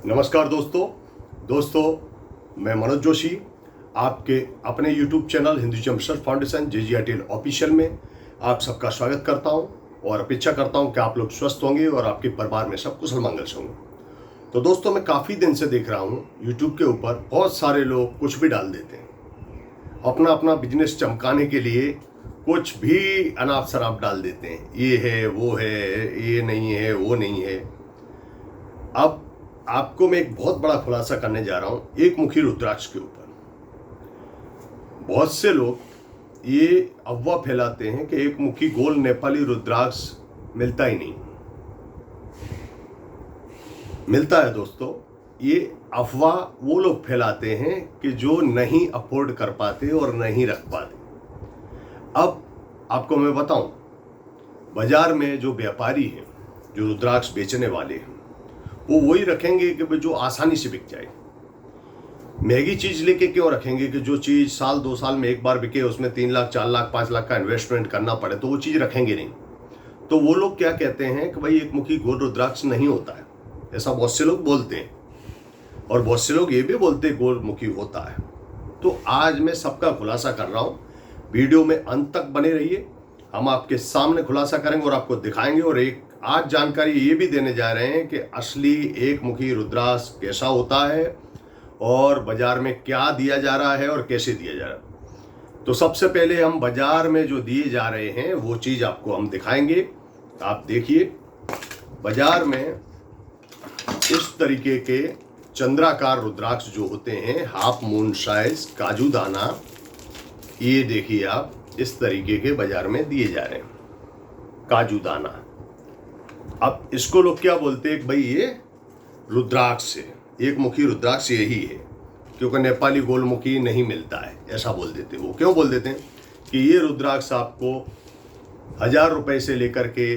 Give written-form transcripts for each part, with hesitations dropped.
नमस्कार दोस्तों मैं मनोज जोशी आपके अपने YouTube channel Hinduism research foundation JGRTL official में आप सबका स्वागत करता हूं और अपेक्षा करता हूं कि आप लोग स्वस्थ होंगे और आपके परिवार में सब कुशल मंगल से होंगे। तो दोस्तों मैं काफ़ी दिन से देख रहा हूं YouTube के ऊपर बहुत सारे लोग कुछ भी डाल देते हैं, अपना अपना बिजनेस चमकाने के लिए कुछ भी अनाप शराब डाल देते हैं, ये है वो है, ये नहीं है वो नहीं है। अब आपको मैं एक बहुत बड़ा खुलासा करने जा रहा हूं एक मुखी रुद्राक्ष के ऊपर। बहुत से लोग ये अफवाह फैलाते हैं कि एक मुखी गोल नेपाली रुद्राक्ष मिलता ही नहीं। मिलता है दोस्तों। ये अफवाह वो लोग फैलाते हैं कि जो नहीं अफोर्ड कर पाते और नहीं रख पाते। अब आपको मैं बताऊं, बाजार में जो व्यापारी हैं, जो रुद्राक्ष बेचने वाले हैं, वो वही रखेंगे कि जो आसानी से बिक जाए। महंगी चीज़ लेके क्यों रखेंगे कि जो चीज़ साल 2 साल में एक बार बिके, उसमें 3 लाख 4 लाख 5 लाख का इन्वेस्टमेंट करना पड़े, तो वो चीज़ रखेंगे नहीं। तो वो लोग क्या कहते हैं कि भाई एक मुखी गोल रुद्राक्ष नहीं होता है, ऐसा बहुत से लोग बोलते हैं। और बहुत से लोग ये भी बोलते हैं गोल मुखी होता है। तो आज मैं सबका खुलासा कर रहा हूँ, वीडियो में अंत तक बने रहिए। हम आपके सामने खुलासा करेंगे और आपको दिखाएंगे। और एक आज जानकारी ये भी देने जा रहे हैं कि असली एक मुखी रुद्राक्ष कैसा होता है और बाजार में क्या दिया जा रहा है और कैसे दिया जा रहा है। तो सबसे पहले हम बाजार में जो दिए जा रहे हैं वो चीज़ आपको हम दिखाएंगे। आप देखिए, बाजार में इस तरीके के चंद्राकार रुद्राक्ष जो होते हैं, हाफ मून साइज काजू दाना, ये देखिए आप इस तरीके के बाजार में दिए जा रहे हैं काजू दाना। अब इसको लोग क्या बोलते हैं कि भाई ये रुद्राक्ष है, एक मुखी रुद्राक्ष यही है, क्योंकि नेपाली गोलमुखी नहीं मिलता है, ऐसा बोल देते हैं। वो क्यों बोल देते हैं कि ये रुद्राक्ष आपको 1000 रुपए से लेकर के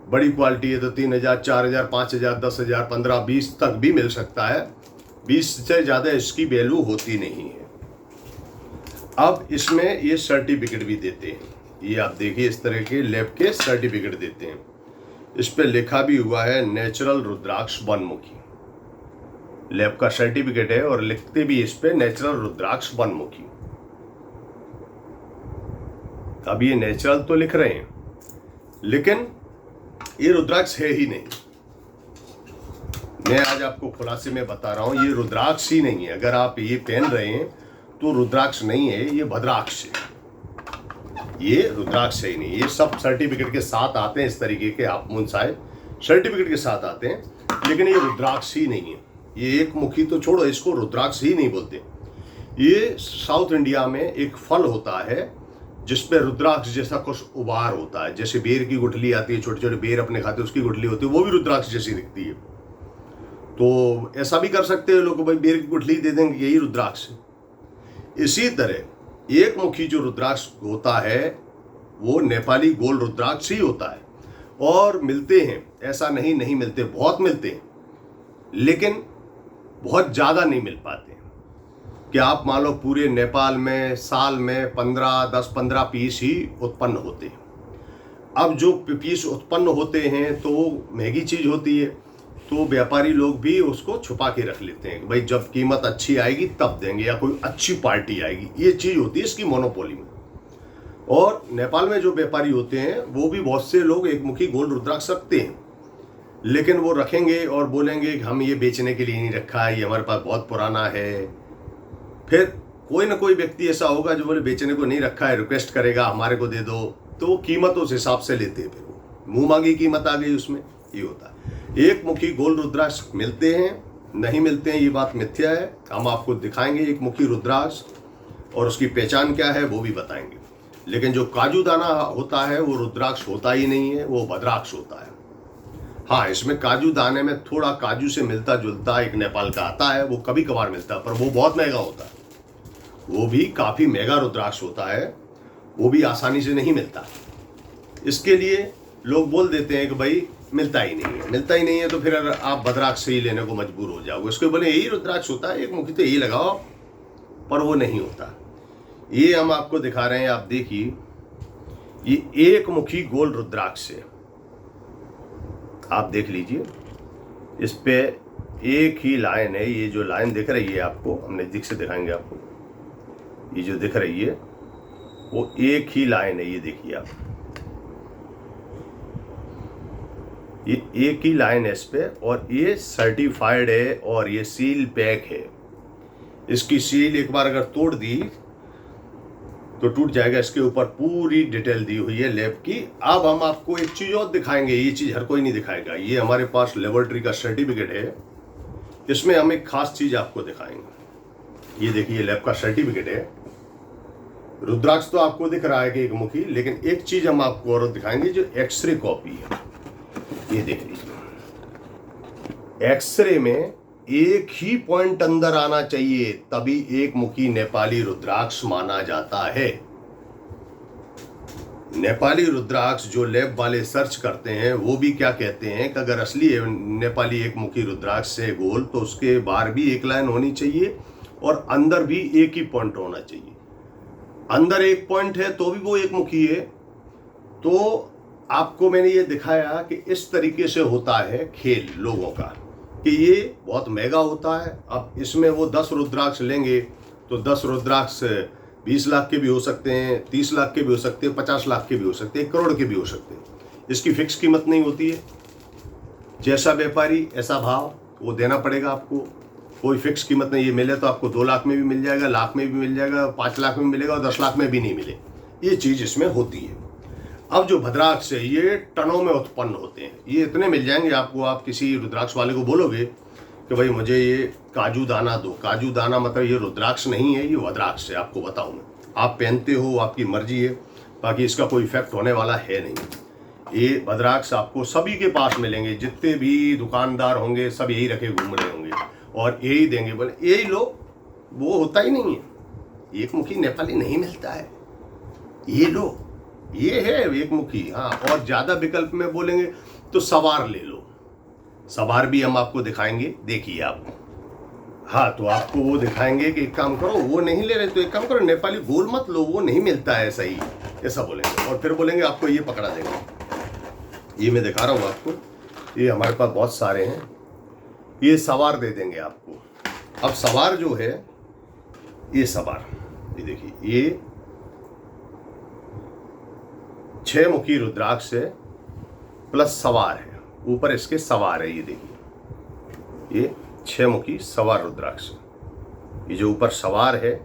बड़ी क्वालिटी है तो 3000, 4000, 5000, 10,000, 15, 20 तक भी मिल सकता है। 20 से ज़्यादा इसकी वैल्यू होती नहीं है। अब इसमें ये सर्टिफिकेट भी देते हैं, ये आप देखिए इस तरह के लैब के सर्टिफिकेट देते हैं। इस पे लिखा भी हुआ है नेचुरल रुद्राक्ष वनमुखी, लैब का सर्टिफिकेट है और लिखते भी इस पे नेचुरल रुद्राक्ष वनमुखी। अब ये नेचुरल तो लिख रहे हैं, लेकिन ये रुद्राक्ष है ही नहीं। मैं आज आपको खुलासे में बता रहा हूं, ये रुद्राक्ष ही नहीं है। अगर आप ये पहन रहे हैं तो रुद्राक्ष नहीं है, ये भद्राक्ष है। ये रुद्राक्ष है ही नहीं। ये सब सर्टिफिकेट के साथ आते हैं, इस तरीके के हाफ मून साइज सर्टिफिकेट के साथ आते हैं, लेकिन ये रुद्राक्ष ही नहीं है। ये एक मुखी तो छोड़ो, इसको रुद्राक्ष ही नहीं बोलते। ये साउथ इंडिया में एक फल होता है जिसपे रुद्राक्ष जैसा कुछ उभार होता है, जैसे बेर की गुठली आती है, छोटे छोटे बेर अपने खाते उसकी गुठली होती है, वो भी रुद्राक्ष जैसी दिखती है। तो ऐसा भी कर सकते हैं लोग, भाई बेर की गुठली दे देंगे, यही रुद्राक्ष है। इसी तरह एक मुखी जो रुद्राक्ष होता है वो नेपाली गोल रुद्राक्ष ही होता है। और मिलते हैं, ऐसा नहीं मिलते, बहुत मिलते हैं, लेकिन बहुत ज़्यादा नहीं मिल पाते। कि आप मान लो पूरे नेपाल में साल में 10-15 पीस ही उत्पन्न होते हैं। अब जो पीस उत्पन्न होते हैं तो महंगी चीज़ होती है, तो व्यापारी लोग भी उसको छुपा के रख लेते हैं कि भाई जब कीमत अच्छी आएगी तब देंगे, या कोई अच्छी पार्टी आएगी, ये चीज़ होती है इसकी मोनोपोली में। और नेपाल में जो व्यापारी होते हैं वो भी बहुत से लोग एक मुखी गोल रुद्राक्ष रखते हैं, लेकिन वो रखेंगे और बोलेंगे कि हम ये बेचने के लिए नहीं रखा है, ये हमारे पास बहुत पुराना है। फिर कोई ना कोई व्यक्ति ऐसा होगा जो बोले बेचने को नहीं रखा है, रिक्वेस्ट करेगा हमारे को दे दो, तो वो कीमत उस हिसाब से लेते हैं। फिर वो मुँह मांगी कीमत आ गई उसमें, ये होता है। एक मुखी गोल रुद्राक्ष मिलते हैं, नहीं मिलते हैं, ये बात मिथ्या है। हम आपको दिखाएंगे एक मुखी रुद्राक्ष और उसकी पहचान क्या है वो भी बताएंगे। लेकिन जो काजू दाना होता है वो रुद्राक्ष होता ही नहीं है, वो भद्राक्ष होता है। हाँ, इसमें काजू दाने में थोड़ा काजू से मिलता जुलता एक नेपाल का आता है, वो कभी कभार मिलता है, पर वो बहुत महंगा होता है। वो भी काफ़ी महंगा रुद्राक्ष होता है, वो भी आसानी से नहीं मिलता। इसके लिए लोग बोल देते हैं कि भाई मिलता ही नहीं है, तो फिर आप भद्राक्ष से ही लेने को मजबूर हो जाओगे। उसके बोले यही रुद्राक्ष होता है, एक मुखी तो यही लगाओ, पर वो नहीं होता। ये हम आपको दिखा रहे हैं, आप देखिए, ये एक मुखी गोल रुद्राक्ष है। आप देख लीजिए, इस पे एक ही लाइन है, ये जो लाइन दिख रही है आपको, हम नज़दीक से दिखाएंगे आपको, ये जो दिख रही है वो एक ही लाइन है, ये देखिए आप, ये एक ही लाइन है इस पे, और ये सर्टिफाइड है और ये सील पैक है। इसकी सील एक बार अगर तोड़ दी तो टूट जाएगा। इसके ऊपर पूरी डिटेल दी हुई है लैब की। अब हम आपको एक चीज और दिखाएंगे, ये चीज हर कोई नहीं दिखाएगा। ये हमारे पास लेबोरेटरी का सर्टिफिकेट है, इसमें हम एक खास चीज आपको दिखाएंगे। ये देखिए लैब का सर्टिफिकेट है। रुद्राक्ष तो आपको दिख रहा है कि एक मुखी, लेकिन एक चीज हम आपको और दिखाएंगे जो एक्सरे कॉपी है। ये देख लीजिए, एक्सरे में एक ही पॉइंट अंदर आना चाहिए, तभी एक मुखी नेपाली रुद्राक्ष माना जाता है। नेपाली रुद्राक्ष जो लैब वाले सर्च करते हैं वो भी क्या कहते हैं कि अगर असली नेपाली एक मुखी रुद्राक्ष है गोल, तो उसके बाहर भी एक लाइन होनी चाहिए और अंदर भी एक ही पॉइंट होना चाहिए। अंदर एक पॉइंट है तो भी वो एक मुखी है। तो आपको मैंने ये दिखाया कि इस तरीके से होता है खेल लोगों का, कि ये बहुत महंगा होता है। अब इसमें वो 10 रुद्राक्ष लेंगे तो 10 रुद्राक्ष 20 लाख के भी हो सकते हैं, 30 लाख के भी हो सकते हैं, 50 लाख के भी हो सकते हैं, 1 करोड़ के भी हो सकते हैं। इसकी फिक्स कीमत नहीं होती है। जैसा व्यापारी ऐसा भाव वो देना पड़ेगा आपको। कोई फिक्स कीमत नहीं। ये मिले तो आपको 2 लाख में भी मिल जाएगा, लाख में भी मिल जाएगा, 5 लाख में मिलेगा और 10 लाख में भी नहीं मिले। ये चीज इसमें होती है। अब जो भद्राक्ष है ये टनों में उत्पन्न होते हैं। ये इतने मिल जाएंगे आपको। आप किसी रुद्राक्ष वाले को बोलोगे कि भाई मुझे ये काजू दाना दो, काजू दाना मतलब ये रुद्राक्ष नहीं है, ये भद्राक्ष है। आपको बताऊं मैं, आप पहनते हो, आपकी मर्जी है, बाकी इसका कोई इफेक्ट होने वाला है नहीं। ये भद्राक्ष आपको सभी के पास मिलेंगे, जितने भी दुकानदार होंगे सब यही रखे घूम रहे होंगे और यही देंगे, बोले यही लो। वो होता ही नहीं है। एक मुखी नेपाली नहीं मिलता है, ये लो, ये है एक मुखी। हाँ, और ज्यादा विकल्प में बोलेंगे तो सवार ले लो। सवार भी हम आपको दिखाएंगे, देखिए आप। हाँ, तो आपको वो दिखाएंगे कि एक काम करो, वो नहीं ले रहे तो एक काम करो, नेपाली गोल मत लो, वो नहीं मिलता है सही, ऐसा बोलेंगे। और फिर बोलेंगे आपको ये पकड़ा देंगे। ये मैं दिखा रहा हूँ आपको, ये हमारे पास बहुत सारे हैं। ये सवार दे देंगे आपको। अब सवार जो है, ये सवार, ये देखिए, ये 6 मुखी रुद्राक्ष है प्लस सवार है, ऊपर इसके सवार है। ये देखिए, ये 6 मुखी सवार रुद्राक्ष। ये जो ऊपर सवार है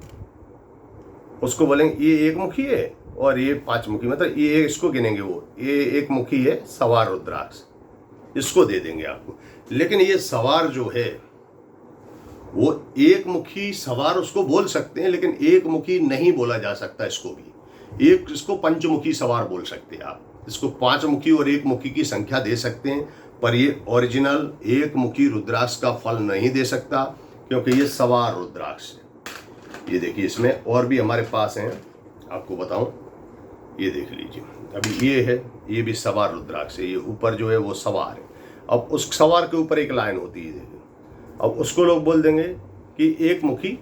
उसको बोलेंगे ये एक मुखी है, और ये 5 मुखी, मतलब ये इसको गिनेंगे वो, ये एक मुखी है सवार रुद्राक्ष, इसको दे देंगे आपको। लेकिन ये सवार जो है वो एक मुखी सवार उसको बोल सकते हैं, लेकिन एक मुखी नहीं बोला जा सकता इसको भी। एक इसको पंचमुखी सवार बोल सकते हैं आप। इसको 5 मुखी और 1 मुखी की संख्या दे सकते हैं, पर ये ओरिजिनल 1 मुखी रुद्राक्ष का फल नहीं दे सकता, क्योंकि ये सवार रुद्राक्ष है। ये देखिए, इसमें और भी हमारे पास हैं, आपको बताऊं, ये देख लीजिए। अभी ये है, ये भी सवार रुद्राक्ष है। ये ऊपर जो है वो सवार है। अब उस सवार के ऊपर एक लाइन होती है, देखिए। अब उसको लोग बोल देंगे कि 1 मुखी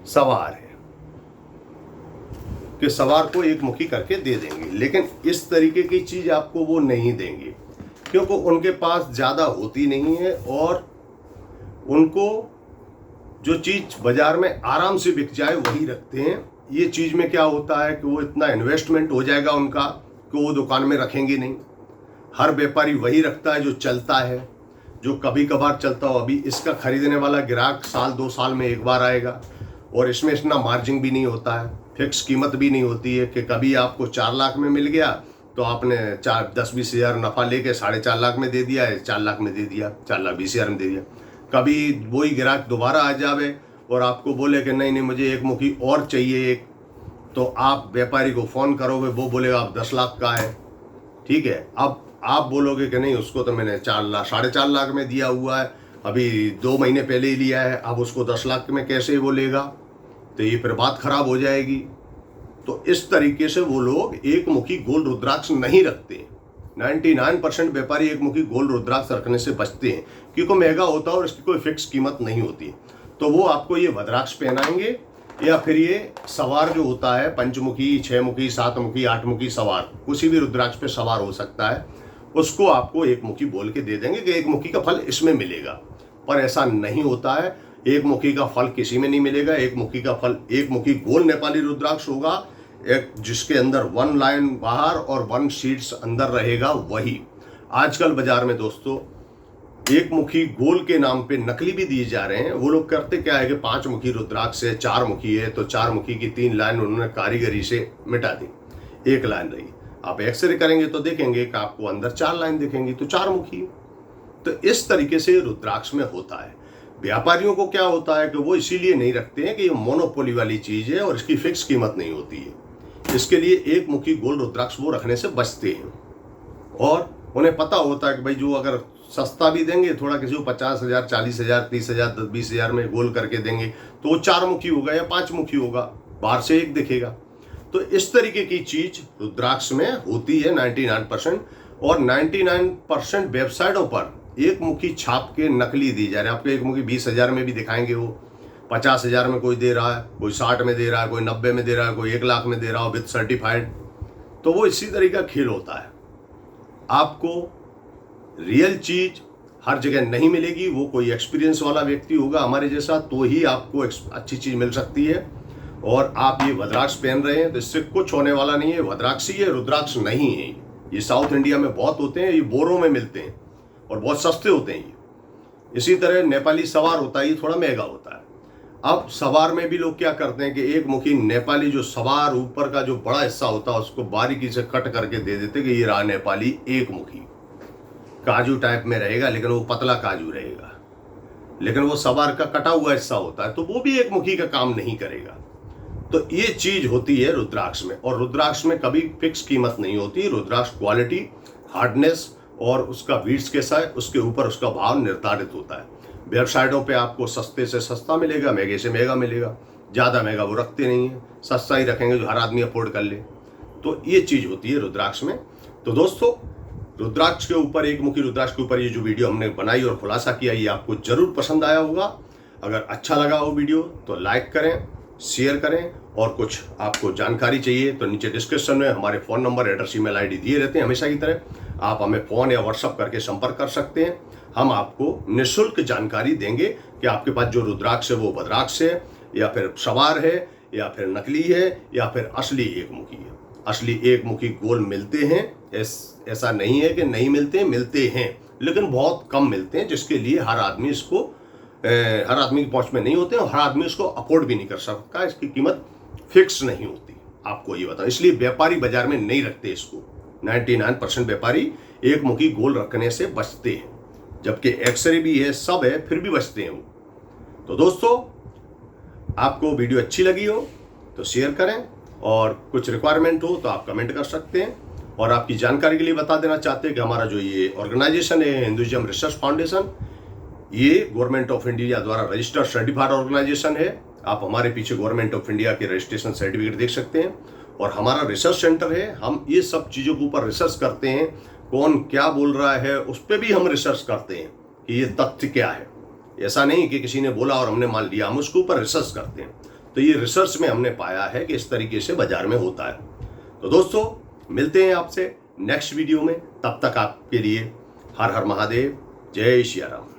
सवार है, कि सवार को 1 मुखी करके दे देंगे। लेकिन इस तरीके की चीज आपको वो नहीं देंगे, क्योंकि उनके पास ज्यादा होती नहीं है, और उनको जो चीज बाजार में आराम से बिक जाए वही रखते हैं। ये चीज में क्या होता है कि वो इतना इन्वेस्टमेंट हो जाएगा उनका कि वो दुकान में रखेंगे नहीं। हर व्यापारी वही रखता है जो चलता है, जो कभी कभार चलता हो। अभी इसका खरीदने वाला ग्राहक साल 2 साल में एक बार आएगा, और इसमें इतना मार्जिन भी नहीं होता है, फिक्स कीमत भी नहीं होती है कि कभी आपको 4 लाख में मिल गया तो आपने 10-20 हज़ार नफा लेके 4.5 लाख में दे दिया है, 4 लाख में दे दिया, 4,20,000 में दे दिया। कभी वही ग्राहक दोबारा आ जावे और आपको बोले कि नहीं नहीं मुझे 1 मुखी और चाहिए एक, तो आप व्यापारी को फ़ोन करोगे, वो बोलेगा आप 10 लाख का है, ठीक है। अब आप बोलोगे कि नहीं उसको तो मैंने 4.5 लाख में दिया हुआ है, अभी 2 महीने पहले ही लिया है, अब उसको 10 लाख में कैसे बोलेगा, तो ये फिर बात खराब हो जाएगी। तो इस तरीके से वो लोग 1 मुखी गोल रुद्राक्ष नहीं रखते। 99% व्यापारी 1 मुखी गोल रुद्राक्ष रखने से बचते हैं, क्योंकि महंगा होता है और इसकी कोई फिक्स कीमत नहीं होती। तो वो आपको ये भद्राक्ष पहनाएंगे, या फिर ये सवार जो होता है, पंचमुखी, 6 मुखी, 7 मुखी, 8 मुखी सवार, किसी भी रुद्राक्ष पे सवार हो सकता है, उसको आपको 1 मुखी बोल के दे देंगे कि 1 मुखी का फल इसमें मिलेगा। पर ऐसा नहीं होता है। एक मुखी का फल किसी में नहीं मिलेगा। एक मुखी का फल, एक मुखी गोल नेपाली रुद्राक्ष होगा, एक जिसके अंदर 1 लाइन बाहर और 1 सीड्स अंदर रहेगा, वही। आजकल बाजार में दोस्तों एक मुखी गोल के नाम पे नकली भी दिए जा रहे हैं। वो लोग करते क्या है कि 5 मुखी रुद्राक्ष है, 4 मुखी है, तो 4 मुखी की 3 लाइन उन्होंने कारीगरी से मिटा दी, 1 लाइन रही। आप एक्सरे करेंगे तो देखेंगे कि आपको अंदर 4 लाइन दिखेंगी, तो 4 मुखी। तो इस तरीके से रुद्राक्ष में होता है। व्यापारियों को क्या होता है कि वो इसीलिए नहीं रखते हैं कि ये मोनोपोली वाली चीज है और इसकी फिक्स कीमत नहीं होती है। इसके लिए एक मुखी गोल रुद्राक्ष वो रखने से बचते हैं और उन्हें पता होता है कि भाई जो अगर सस्ता भी देंगे थोड़ा, किसी को 50,000, 40,000, 30,000, 20,000 में गोल करके देंगे तो वो 4 मुखी होगा या 5 मुखी होगा, बाहर से एक दिखेगा। तो इस तरीके की चीज रुद्राक्ष में होती है 99%। और 99% वेबसाइटों पर एक मुखी छाप के नकली दी जा रही है। आपको एक मुखी 20,000 में भी दिखाएंगे, वो 50,000 में कोई दे रहा है, कोई 60 में दे रहा है, कोई 90 में दे रहा है, कोई 1 लाख में दे रहा हो विद सर्टिफाइड। तो वो इसी तरीके का खेल होता है। आपको रियल चीज हर जगह नहीं मिलेगी। वो कोई एक्सपीरियंस वाला व्यक्ति होगा हमारे जैसा, तो ही आपको अच्छी चीज मिल सकती है। और आप ये भद्राक्ष पहन रहे हैं तो इससे कुछ होने वाला नहीं है। भद्राक्ष ही है, रुद्राक्ष नहीं है। ये साउथ इंडिया में बहुत होते हैं, ये बोरों में मिलते हैं और बहुत सस्ते होते हैं ये। इसी तरह नेपाली सवार होता है, ये थोड़ा महंगा होता है। अब सवार में भी लोग क्या करते हैं कि एक मुखी नेपाली जो सवार ऊपर का जो बड़ा हिस्सा होता है उसको बारीकी से कट करके दे देते कि ये रहा नेपाली एक मुखी। काजू टाइप में रहेगा, लेकिन वो पतला काजू रहेगा, लेकिन वो सवार का कटा हुआ हिस्सा होता है, तो वो भी एक मुखी का काम नहीं करेगा। तो ये चीज होती है रुद्राक्ष में। और रुद्राक्ष में कभी फिक्स कीमत नहीं होती। रुद्राक्ष क्वालिटी, हार्डनेस और उसका बीट्स कैसा है उसके ऊपर उसका भाव निर्धारित होता है। वेबसाइटों पे आपको सस्ते से सस्ता मिलेगा, महंगे से महंगा मिलेगा। ज़्यादा महंगा वो रखते नहीं है, सस्ता ही रखेंगे जो हर आदमी अफोर्ड कर ले। तो ये चीज़ होती है रुद्राक्ष में। तो दोस्तों रुद्राक्ष के ऊपर, एक मुखी रुद्राक्ष के ऊपर ये जो वीडियो हमने बनाई और खुलासा किया, ये आपको जरूर पसंद आया होगा। अगर अच्छा लगा हो वीडियो तो लाइक करें, शेयर करें। और कुछ आपको जानकारी चाहिए तो नीचे डिस्क्रिप्शन में हमारे phone number, address, email ID दिए रहते हैं हमेशा की तरह। आप हमें फ़ोन या व्हाट्सअप करके संपर्क कर सकते हैं। हम आपको निःशुल्क जानकारी देंगे कि आपके पास जो रुद्राक्ष है वो भद्राक्ष है या फिर सवार है या फिर नकली है या फिर असली एक मुखी है। असली एक मुखी गोल मिलते हैं, ऐसा नहीं है कि नहीं मिलते, मिलते हैं, लेकिन बहुत कम मिलते हैं, जिसके लिए हर आदमी इसको हर आदमी की पहुंच में नहीं होते और हर आदमी इसको अफोर्ड भी नहीं कर सकता। इसकी कीमत फिक्स नहीं होती, आपको ये बताओ। इसलिए व्यापारी बाजार में नहीं रखते इसको। 99% व्यापारी एक मुखी गोल रखने से बचते हैं, जबकि एक्सरे भी है, सब है, फिर भी बचते हैं वो। तो दोस्तों आपको वीडियो अच्छी लगी हो तो शेयर करें और कुछ रिक्वायरमेंट हो तो आप कमेंट कर सकते हैं। और आपकी जानकारी के लिए बता देना चाहते हैं कि हमारा जो ये ऑर्गेनाइजेशन है हिंदुइज्म रिसर्च फाउंडेशन, ये गवर्नमेंट ऑफ इंडिया द्वारा रजिस्टर्ड सर्टिफाइड ऑर्गेनाइजेशन है। आप हमारे पीछे गवर्नमेंट ऑफ इंडिया के रजिस्ट्रेशन सर्टिफिकेट देख सकते हैं। और हमारा रिसर्च सेंटर है, हम ये सब चीज़ों के ऊपर रिसर्च करते हैं। कौन क्या बोल रहा है उस पर भी हम रिसर्च करते हैं कि ये तथ्य क्या है। ऐसा नहीं कि किसी ने बोला और हमने मान लिया, हम उसके ऊपर रिसर्च करते हैं। तो ये रिसर्च में हमने पाया है कि इस तरीके से बाजार में होता है। तो दोस्तों मिलते हैं आपसे नेक्स्ट वीडियो में। तब तक आपके लिए हर हर महादेव, जय श्री राम।